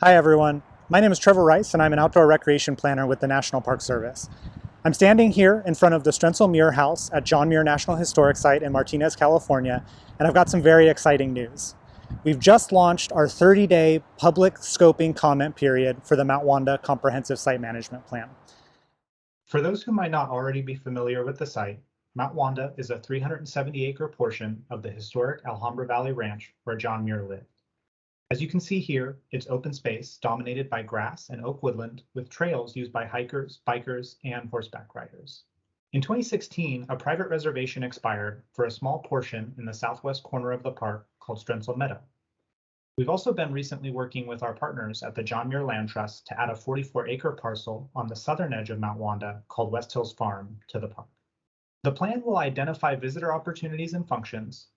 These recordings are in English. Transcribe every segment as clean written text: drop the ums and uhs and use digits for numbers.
Hi everyone, my name is Trevor Rice and I'm an outdoor recreation planner with the National Park Service. I'm standing here in front of the John Muir house at John Muir National Historic Site in Martinez, California, and I've got some very exciting news. We've just launched our 30-day public scoping comment period for the Mount Wanda Comprehensive Site Management Plan. For those who might not already be familiar with the site, Mount Wanda is a 370-acre portion of the historic Alhambra Valley Ranch where John Muir lived. As you can see here, it's open space dominated by grass and oak woodland with trails used by hikers, bikers, and horseback riders. In 2016, a private reservation expired for a small portion in the southwest corner of the park called Strensel Meadow. We've also been recently working with our partners at the John Muir Land Trust to add a 44-acre parcel on the southern edge of Mount Wanda called West Hills Farm to the park. The plan will identify visitor opportunities and functions,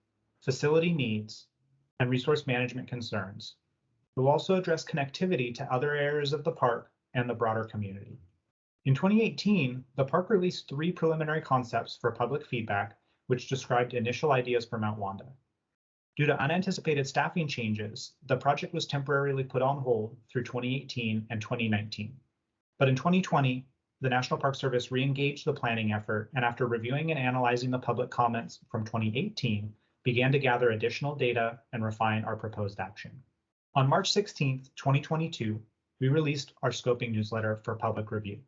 facility needs, and resource management concerns. It will also address connectivity to other areas of the park and the broader community. In 2018, the park released 3 preliminary concepts for public feedback, which described initial ideas for Mount Wanda. Due to unanticipated staffing changes, the project was temporarily put on hold through 2018 and 2019. But in 2020, the National Park Service re-engaged the planning effort, and after reviewing and analyzing the public comments from 2018, began to gather additional data and refine our proposed action. On March 16, 2022, we released our scoping newsletter for public review,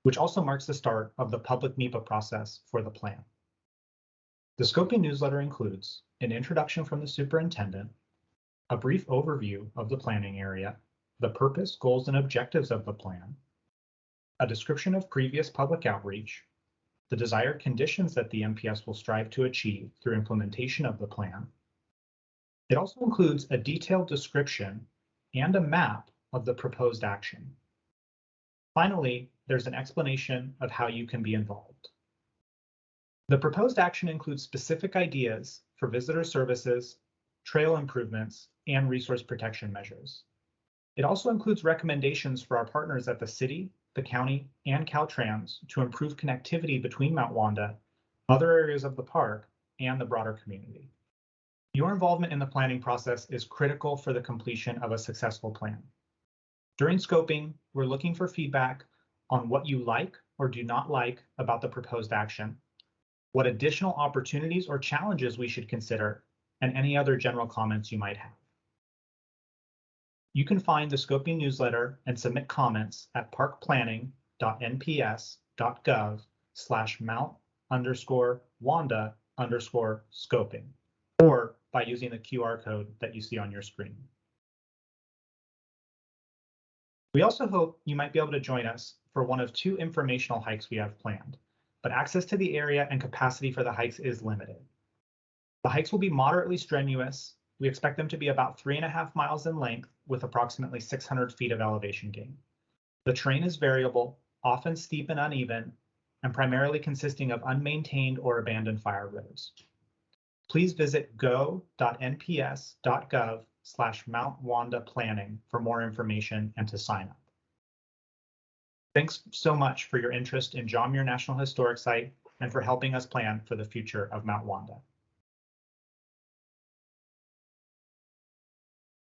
which also marks the start of the public NEPA process for the plan. The scoping newsletter includes an introduction from the superintendent, a brief overview of the planning area, the purpose, goals, and objectives of the plan, a description of previous public outreach, the desired conditions that the MPS will strive to achieve through implementation of the plan. It also includes a detailed description and a map of the proposed action. Finally, there's an explanation of how you can be involved. The proposed action includes specific ideas for visitor services, trail improvements, and resource protection measures. It also includes recommendations for our partners at the city, the county, and Caltrans to improve connectivity between Mount Wanda, other areas of the park, and the broader community. Your involvement in the planning process is critical for the completion of a successful plan. During scoping, we're looking for feedback on what you like or do not like about the proposed action, what additional opportunities or challenges we should consider, and any other general comments you might have. You can find the scoping newsletter and submit comments at parkplanning.nps.gov/mount_wanda_scoping, or by using the QR code that you see on your screen. We also hope you might be able to join us for one of 2 informational hikes we have planned, but access to the area and capacity for the hikes is limited. The hikes will be moderately strenuous. We expect them to be about 3.5 miles in length with approximately 600 feet of elevation gain. The terrain is variable, often steep and uneven, and primarily consisting of unmaintained or abandoned fire roads. Please visit go.nps.gov/mountwandaplanning for more information and to sign up. Thanks so much for your interest in John Muir National Historic Site and for helping us plan for the future of Mount Wanda.